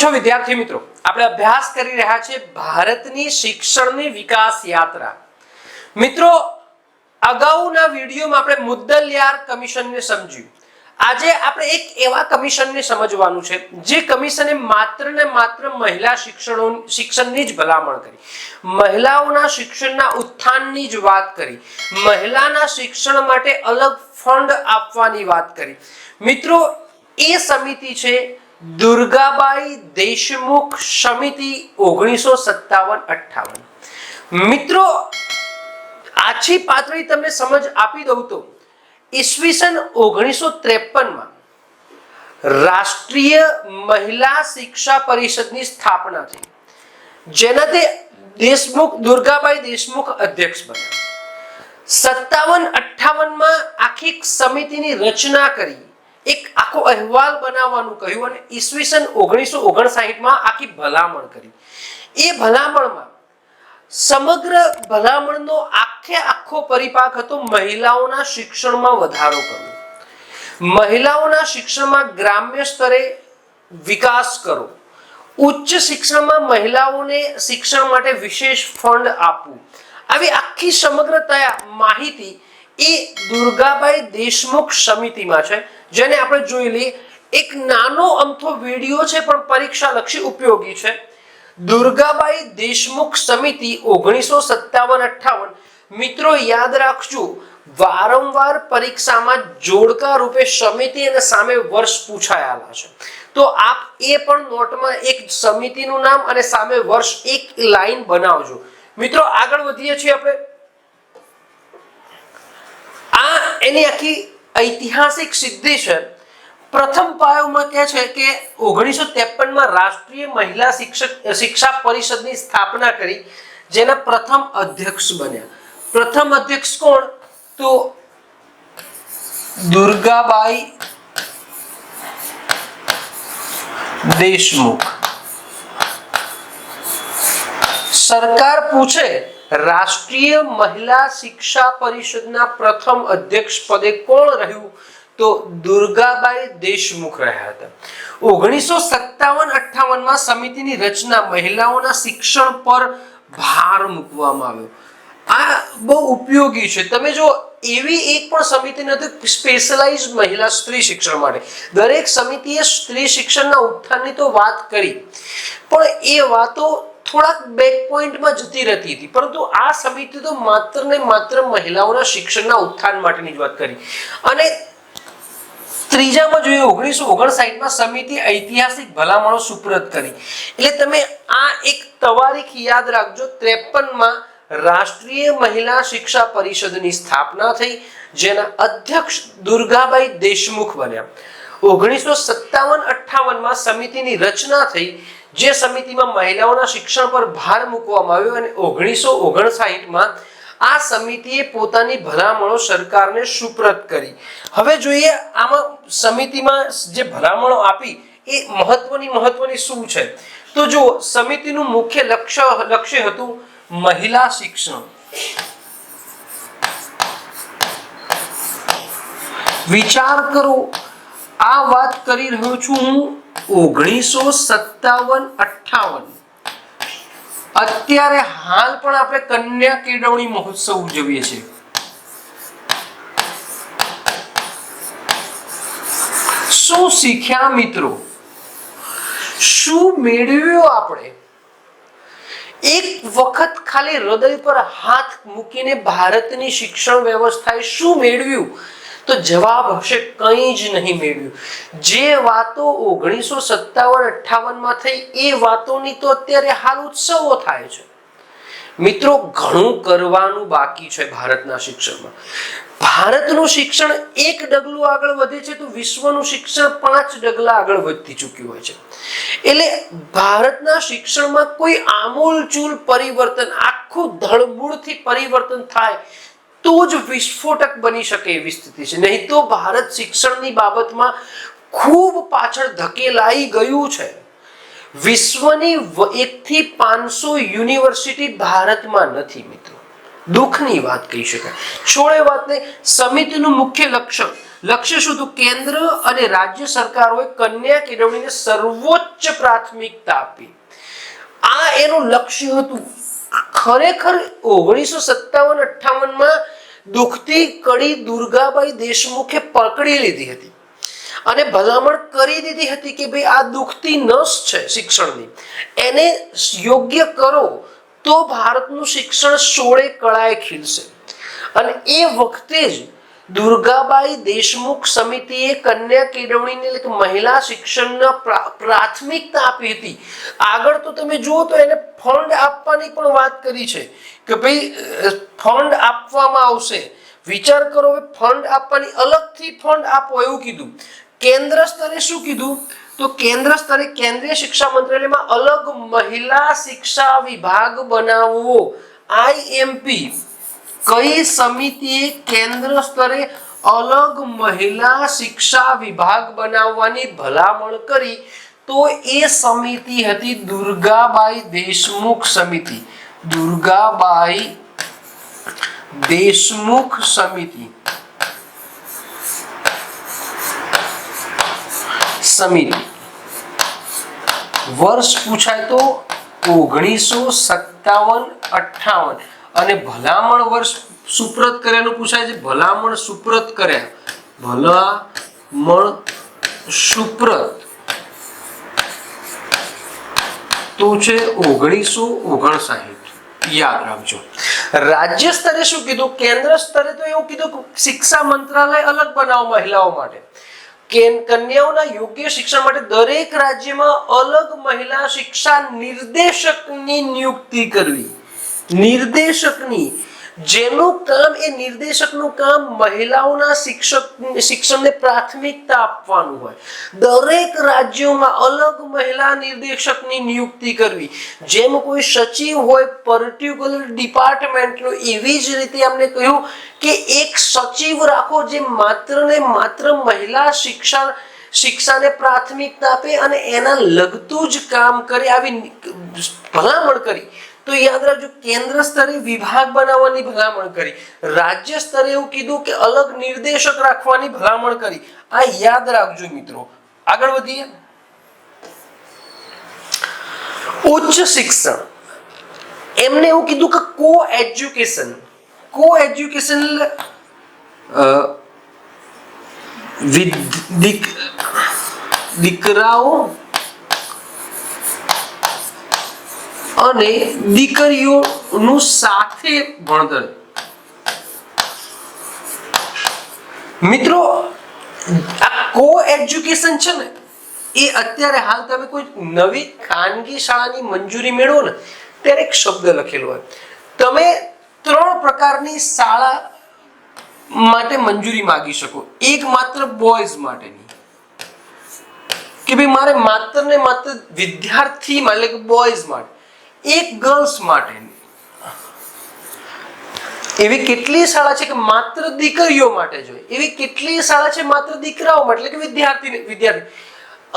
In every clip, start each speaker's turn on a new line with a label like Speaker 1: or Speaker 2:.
Speaker 1: છો વિદ્યાર્થી મિત્રો, આપણે અભ્યાસ કરી રહ્યા છે ભારતની શિક્ષણની વિકાસ યાત્રા. મિત્રો, અગાઉના વિડિયોમાં આપણે મુદ્દલિયાર કમિશનને સમજ્યું. આજે આપણે એક એવા કમિશનને સમજવાનું છે જે કમિશને માત્ર ને માત્ર મહિલા શિક્ષણની જ ભલામણ કરી, મહિલાઓના શિક્ષણના ઉત્થાનની જ વાત કરી, મહિલાના શિક્ષણ માટે અલગ ફંડ આપવાની વાત કરી. મિત્રો, એ સમિતિ છે દુર્ગાબાઈ દેશમુખ સમિતિ 1957-58. મિત્રો, આછી પાતળી તમને સમજ આપી દઉં તો ઈસવીસન 1953 રાષ્ટ્રીય મહિલા શિક્ષા પરિષદની સ્થાપના થઈ, જેનાથી દુર્ગાબાઈ દેશમુખ અધ્યક્ષ બન્યા. 57-58 આખી સમિતિની રચના કરી, એક આખો અહેવાલ બનાવવાનું કહ્યું અને ઈસવીસન 1959 આખી ભલામણ કરી. એ ભલામણમાં સમગ્ર ભલામણનો આખો પરિપાક હતો મહિલાઓના શિક્ષણમાં વધારો કરવો, મહિલાઓના શિક્ષણમાં ગ્રામ્ય સ્તરે વિકાસ કરો, ઉચ્ચ શિક્ષણમાં મહિલાઓને શિક્ષણ માટે વિશેષ ફંડ આપવું. આવી આખી સમગ્ર માહિતી એ દુર્ગાબાઈ દેશમુખ સમિતિમાં છે, જેને આપણે જોઈ લઈએ. એક નાનો અમથો વિડિયો છે પણ પરીક્ષા લક્ષી ઉપયોગી છે. દુર્ગાબાઈ દેશમુખ સમિતિ 1957-58. મિત્રો, યાદ રાખજો, વારંવાર પરીક્ષામાં જોડકા રૂપે સમિતિ અને સામે વર્ષ પૂછાયેલા છે, તો આપ એ પણ નોટમાં એક સમિતિનું નામ અને સામે વર્ષ એક લાઈન બનાવજો. મિત્રો, આગળ વધીએ છીએ આપણે. આ એની આખી ઐતિહાસિક સિદ્ધિ છે. પ્રથમ પાયોમાં કહે છે કે 1953 રાષ્ટ્રીય મહિલા શિક્ષા પરિષદની સ્થાપના કરી, જેના પ્રથમ અધ્યક્ષ બન્યા. પ્રથમ અધ્યક્ષ કોણ? તો દુર્ગાબાઈ દેશમુખ. સરકાર પૂછે રાષ્ટ્રીય મહિલા શિક્ષા પરિષદના પ્રથમ અધ્યક્ષ પદે કોણ રહ્યું? તો દુર્ગાબાઈ દેશમુખ રહ્યા હતા. 1957-58 સમિતિની રચના મહિલાઓના શિક્ષણ પર ભાર મૂકવામાં આવ્યો. આ બહુ ઉપયોગી છે. તમે જો એવી એક પણ સમિતિ નથી સ્પેશિયલાઇઝ મહિલા સ્ત્રી શિક્ષણ માટે. દરેક સમિતિએ સ્ત્રી શિક્ષણના ઉત્થાનની તો વાત કરી, પણ એ વાતો થોડાક બેક પોઈન્ટમાં જતી રહેતી હતી, પરંતુ આ સમિતિ તો માત્ર ને માત્ર મહિલાઓના શિક્ષણના ઉત્થાન માટેની જ વાત કરી. અને ત્રીજામાં જોઈએ 1959 સમિતિ ઐતિહાસિક ભલામણો સુપ્રત કરી. એટલે તમે આ એક તારીખ યાદ રાખજો. 53 રાષ્ટ્રીય મહિલા શિક્ષા પરિષદની સ્થાપના થઈ, જેના અધ્યક્ષ દુર્ગાબાઈ દેશમુખ બન્યા. 1957-58 સમિતિની રચના થઈ, જે સમિતિમાં મહિલાઓના શિક્ષણ પર ભાર મૂકવામાં આવ્યો અને 1959 આ સમિતિએ પોતાની ભલામણો સરકારને સુપ્રત કરી. હવે જોઈએ આમાં સમિતિમાં જે ભલામણો આપી એ મહત્વની શું છે? તો જો સમિતિનું મુખ્ય લક્ષ્ય હતું મહિલા શિક્ષણ. વિચાર કરો, આ વાત કરી રહ્યો છું હું 1957-58. અત્યારે હાલ પણ આપણે કન્યા કેળવણી મહોત્સવ ઉજવીએ છીએ. શું શીખ્યા મિત્રો? શું મેળવ્યું આપણે? એક વખત ખાલી હૃદય પર હાથ મૂકીને ભારતની શિક્ષણ વ્યવસ્થાએ શું મેળવ્યું? તો જવાબ હશે કંઈ જ નહીં મેળવ્યું. જે વાતો 1957-58 થઈ એ વાતોની તો અત્યારે હાલ ઉત્સવો થાય છે. મિત્રો, ઘણું કરવાનું બાકી છે ભારતના શિક્ષણમાં. ભારતનું શિક્ષણ એક ડગલું આગળ વધે છે તો વિશ્વનું શિક્ષણ 5 ડગલા આગળ વધતી ચૂક્યું હોય છે. એટલે ભારતના શિક્ષણમાં કોઈ આમૂલચૂલ પરિવર્તન, આખું ધડમૂળથી પરિવર્તન થાય તો જ વિસ્ફોટક બની શકે એવી સ્થિતિ છે. નહીં તો ભારત શિક્ષણની બાબતમાં ખૂબ પાછળ ધકેલાઈ ગયું છે. વિશ્વની 1 થી 500 યુનિવર્સિટી ભારતમાં નથી. મિત્રો, દુઃખની વાત કહી શકાય. છોડે વાતને, સમિતિનું મુખ્ય લક્ષ્ય લક્ષ્ય શું હતું? કેન્દ્ર અને રાજ્ય સરકારોએ કન્યા કેળવણીને સર્વોચ્ચ પ્રાથમિકતા આપી. આ એનું લક્ષ્ય હતું. ખરેખર 1957-58 માં દુખતી કડી દુર્ગાબાઈ દેશમુખે પકડી લીધી હતી અને ભલામણ કરી દીધી હતી કે ભાઈ આ દુખતી નસ છે શિક્ષણની, એને યોગ્ય કરો તો ભારતનું શિક્ષણ સોળે કળાએ ખીલશે. અને એ વખતે જ દુર્ગાબાઈ દેશમુખ સમિતિએ કન્યા કેળવણીને એટલે કે મહિલા શિક્ષણના પ્રાથમિકતા આપી હતી. આગળ તો તમે જુઓ તો એને ફંડ આપવાની પણ વાત કરી છે કે ભાઈ ફંડ આપવામાં આવશે. વિચાર કરો, ફંડ આપવાની, અલગથી ફંડ આપો એવું કીધું. કેન્દ્ર સ્તરે શું કીધું? તો કેન્દ્ર સ્તરે કેન્દ્રીય શિક્ષા મંત્રાલયમાં અલગ મહિલા શિક્ષા વિભાગ બનાવવો. આઈએમપી કઈ સમિતિએ કેન્દ્ર સ્તરે અલગ મહિલા શિક્ષા વિભાગ બનાવવાની ભલામણ કરી? તો એ સમિતિ હતી દુર્ગાબાઈ દેશમુખ સમિતિ. દુર્ગાબાઈ દેશમુખ સમિતિ. વર્ષ પૂછાય તો 1957-58 અને ભલામણ વર્ષ સુપ્રત કર્યાનું પૂછાય છે. ભલામણ સુપ્રત કર્યા, ભલામણ સુપ્રત તો છે 1959. યાદ રાખજો. રાજ્ય સ્તરે શું કીધું? કેન્દ્ર સ્તરે તો એવું કીધું કે શિક્ષા મંત્રાલય અલગ બનાવો મહિલાઓ માટે. કન્યાઓના યોગ્ય શિક્ષણ માટે દરેક રાજ્યમાં અલગ મહિલા શિક્ષા નિર્દેશકની નિયુક્તિ કરવી. નિર્દેશકની, જેનું કામ, એ નિર્દેશકનું કામ મહિલાઓના શિક્ષણને પ્રાથમિકતા આપવાનું હોય. દરેક રાજ્યોમાં અલગ મહિલા નિર્દેશકની નિયુક્તિ કરવી. જેમ કોઈ સચિવ હોય પર્ટિક્યુલર ડિપાર્ટમેન્ટનો, એવી જ રીતે અમને કહ્યું કે એક સચિવ રાખો જે માત્ર ને માત્ર મહિલા શિક્ષાને પ્રાથમિકતા આપે અને એના લગતું જ કામ કરે. આવી ભલામણ કરી. તો યાદ રાખજો, કેન્દ્ર સ્તરે વિભાગ બનાવવાની ભલામણ કરી, રાજ્ય સ્તરે એવું કીધું કે અલગ નિર્દેશક રાખવાની ભલામણ કરી. આ યાદ રાખજો મિત્રો. આગળ વધીએ. ઉચ્ચ શિક્ષણ, એમને એવું કીધું કે કો એજ્યુકેશન દીકરાઓ અને દીકરીઓનું સાથે ભણતર. મિત્રો આ કો એજ્યુકેશન છે ને, એ અત્યારે હાલ તમે કોઈ નવી ખાનગી શાળાની મંજૂરી મેળવો ને ત્યારે એક શબ્દ લખેલો હોય. તમે 3 પ્રકારની શાળા માટે મંજૂરી માંગી શકો. એક માત્ર બોયઝ માટેની, કે ભાઈ મારે માત્ર ને માત્ર વિદ્યાર્થી એટલે કે બોયઝ માટે. એક ગર્લ્સ માટેની. એવી કેટલી શાળા છે કે માત્ર દીકરીઓ માટે જોઈએ. એવી કેટલી શાળા છે માત્ર દીકરાઓ માટે એટલે કે વિદ્યાર્થી.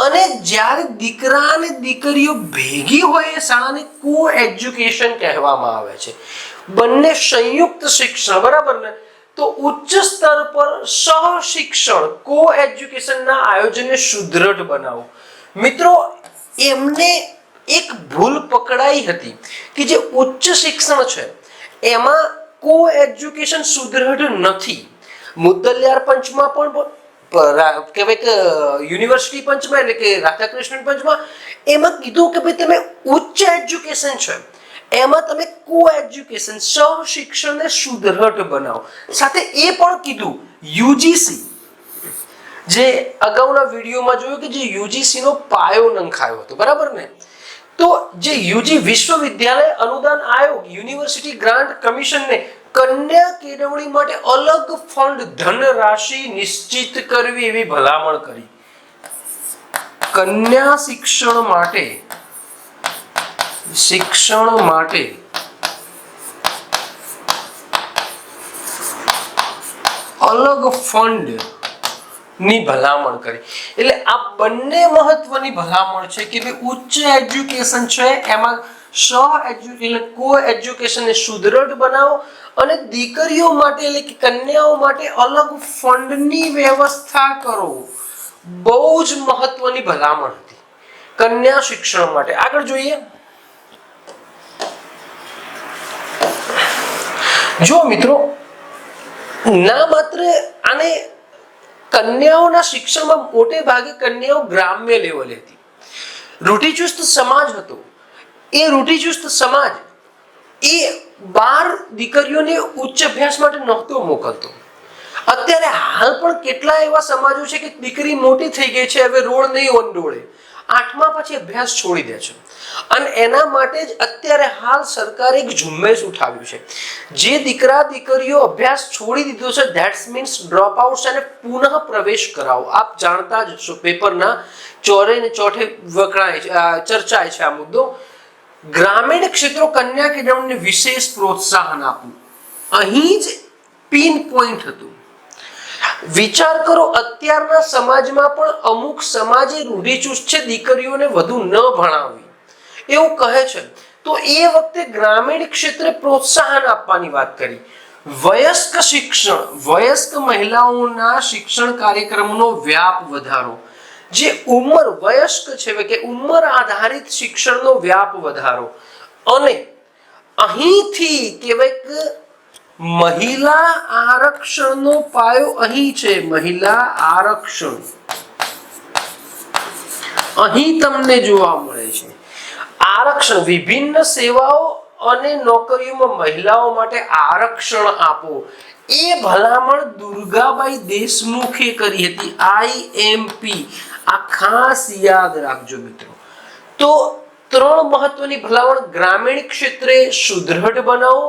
Speaker 1: અને જ્યારે દીકરા અને દીકરીઓ ભેગી હોય એ શાળાને કો એજ્યુકેશન કહેવામાં આવે છે. બંને સંયુક્ત શિક્ષણ, બરાબર ને? તો ઉચ્ચ સ્તર પર સહશિક્ષણ, કો એજ્યુકેશનના આયોજનને સુદ્રઢ બનાવો. મિત્રો એમને એક ભૂલ પકડાઈ હતી કે જે ઉચ્ચ શિક્ષણ છે એમાં કો એજ્યુકેશન સુદ્રઢ નથી. મુદ્દલિયાર પંચમાં પણ કહેવાય કે યુનિવર્સિટી પંચમાં એટલે કે રાધાકૃષ્ણન પંચમાં એમાં કીધું કે ભાઈ તમે ઉચ્ચ એજ્યુકેશન છે એમાં તમે કો એજ્યુકેશન સહશિક્ષણને સુદ્રઢ બનાવો. સાથે એ પણ કીધું યુજીસી, જે અગાઉના વિડીયોમાં જોયું કે જે યુજીસી નો પાયો નંખાયો હતો, બરાબર ને? તો જે યુજી વિશ્વવિદ્યાલય અનુદાન આયોગ, યુનિવર્સિટી ગ્રાન્ટ કમિશનને કન્યા કેળવણી માટે અલગ ફંડ ધનરાશિ નિશ્ચિત કરવી એવી ભલામણ કરી. કન્યા શિક્ષણ માટે અલગ ફંડ ની ભલામણ કરી. એટલે આ બંને મહત્વની ભલામણ છે કે ઉચ્ચ એજ્યુકેશન છે એમાં કો એજ્યુકેશનને સુદૃઢ બનાવો અને દીકરીઓ માટે એટલે કે કન્યાઓ માટે અલગ ફંડની વ્યવસ્થા કરો. બહુ જ મહત્વની ભલામણ હતી કન્યા શિક્ષણ માટે. આગળ જોઈએ. જો મિત્રો, ના માત્ર આને કન્યાઓના શિક્ષણમાં મોટે ભાગે કન્યાઓ ગ્રામ્ય લેવલે હતી. રૂઢિચુસ્ત સમાજ હતો. એ રૂઢિચુસ્ત સમાજ એ 12 દીકરીઓને ઉચ્ચ અભ્યાસ માટે નહોતો મોકલતો. અત્યારે હાલ પણ કેટલા એવા સમાજો છે કે દીકરી મોટી થઈ ગઈ છે, હવે રોડ નહીં ઓંડોળે, 8મા પછી અભ્યાસ છોડી દે છે. અને એના માટે જ અત્યારે હાલ સરકારે એક ઝુંબેશ ઉઠાવ્યું છે. જે દીકરા દીકરીઓ અભ્યાસ છોડી દીધો છે, ધેટ્સ મીન્સ ડ્રોપ આઉટ્સ, અને પુનઃ પ્રવેશ કરાવો. આપ જાણતા જ છો, પેપરના ચોરે ને ચોથે વખણાય ચર્ચાય છે આ મુદ્દો. ગ્રામીણ ક્ષેત્રો કન્યા કેળવણીને વિશેષ પ્રોત્સાહન આપવું અહીં જ પિન પોઈન્ટ હતું. વિચાર કરો, અત્યારના સમાજમાં પણ અમુક સમાજે રૂઢિચુસ્ત છે દીકરીઓને વધુ ન ભણાવવી એવું કહે છે. તો એ વખતે ગ્રામીણ ક્ષેત્રે પ્રોત્સાહન આપવાની વાત કરી. વયસ્ક શિક્ષણ, વયસ્ક મહિલાઓના શિક્ષણ કાર્યક્રમનો વ્યાપ વધારો. જે ઉંમર વયસ્ક છે કે ઉંમર આધારિત શિક્ષણનો વ્યાપ વધારો. અને અહીંથી કહેવાય કે મહિલા આરક્ષણનો પાયો અહીં છે. મહિલા આરક્ષણ અહીં તમને જોવા મળે છે. આરક્ષણ, વિભિન્ન સેવાઓ અને નોકરીઓમાં મહિલાઓ માટે આરક્ષણ આપો. એ ભલામણ દુર્ગાબાઈ દેશમુખે કરી હતી. IMP. આ ખાસ યાદ રાખજો મિત્રો. તો 3 મહત્વની ભલામણ: ગ્રામીણ ક્ષેત્રે સુદૃઢ બનાવો,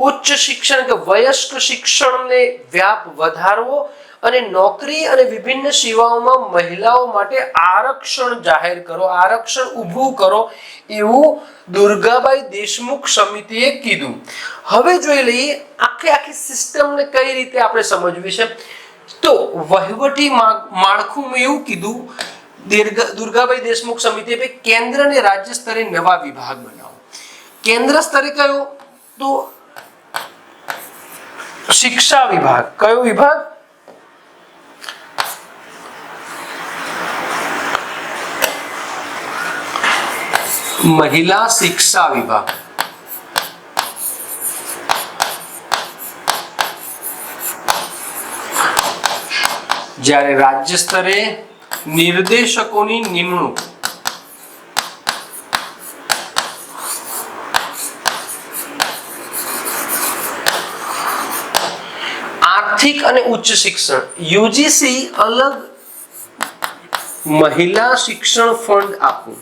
Speaker 1: ઉચ્ચ શિક્ષણ કે વયસ્ક શિક્ષણને વ્યાપ વધારવો, અને નોકરી અને વિભિન્ન સેવાઓમાં મહિલાઓ માટે આરક્ષણ જાહેર કરો, આરક્ષણ ઊભું કરો, એવું દુર્ગાબાઈ દેશમુખ સમિતિએ કીધું. હવે જોઈ લઈએ આખી સિસ્ટમને કઈ રીતે આપણે સમજવી છે. તો વહીવટી માળખું એવું કીધું દુર્ગાબાઈ દેશમુખ સમિતિએ, કેન્દ્ર અને રાજ્ય સ્તરે નવા વિભાગ બનાવો. કેન્દ્ર સ્તરે કયો? તો શિક્ષા વિભાગ. કયો વિભાગ? મહિલા શિક્ષા વિભાગ. જ્યારે રાજ્ય સ્તરે નિર્દેશકોની નિમણૂક. આર્થિક અને ઉચ્ચ શિક્ષણ. UGC અલગ મહિલા શિક્ષણ ફંડ આપવું.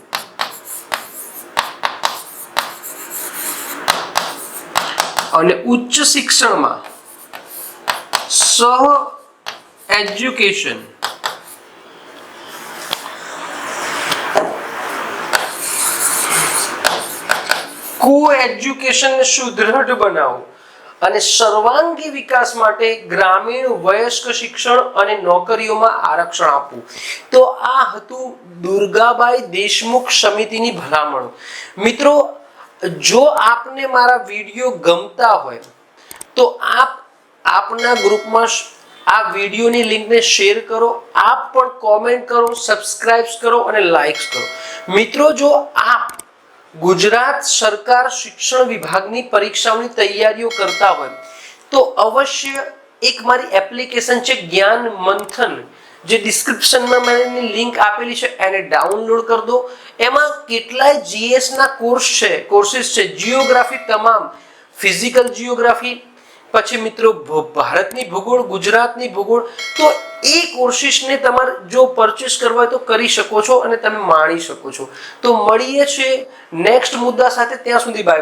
Speaker 1: અને ઉચ્ચ શિક્ષણમાં સહ એજ્યુકેશન. કો એજ્યુકેશનને સુદૃઢ બનાવો અને સર્વાંગી વિકાસ માટે ગ્રામીણ વયસ્ક શિક્ષણ અને નોકરીઓમાં આરક્ષણ આપવું. તો આ હતું દુર્ગાબાઈ દેશમુખ સમિતિની ભલામણો. મિત્રો, જો આપને મારા વિડીયો ગમતા હોય તો આપના ગ્રુપમાં આ વિડીયોની લિંકને શેર કરો, આપ પણ કોમેન્ટ કરો, સબસ્ક્રાઇબ કરો અને લાઈક્સ કરો. મિત્રો, જો આપ ગુજરાત સરકાર શિક્ષણ વિભાગની પરીક્ષાઓની તૈયારીઓ કરતા હોય તો અવશ્ય એક મારી એપ્લિકેશન છે જ્ઞાન મંથન, જે ડિસ્ક્રિપ્શનમાં મેં લિંક આપેલી છે, એને ડાઉનલોડ કરી દો. એમાં કેટલાય GS ના કોર્સિસ છે. જીઓગ્રાફી તમામ, ફિઝિકલ જીઓગ્રાફી, પછી મિત્રો ભારતની ભૂગોળ, ગુજરાતની ભૂગોળ. તો એ કોર્સિસને તમારે જો પરચેસ કરવા હોય તો કરી શકો છો અને તમે માણી શકો છો. તો મળીએ છીએ નેક્સ્ટ મુદ્દા સાથે. ત્યાં સુધી બાય.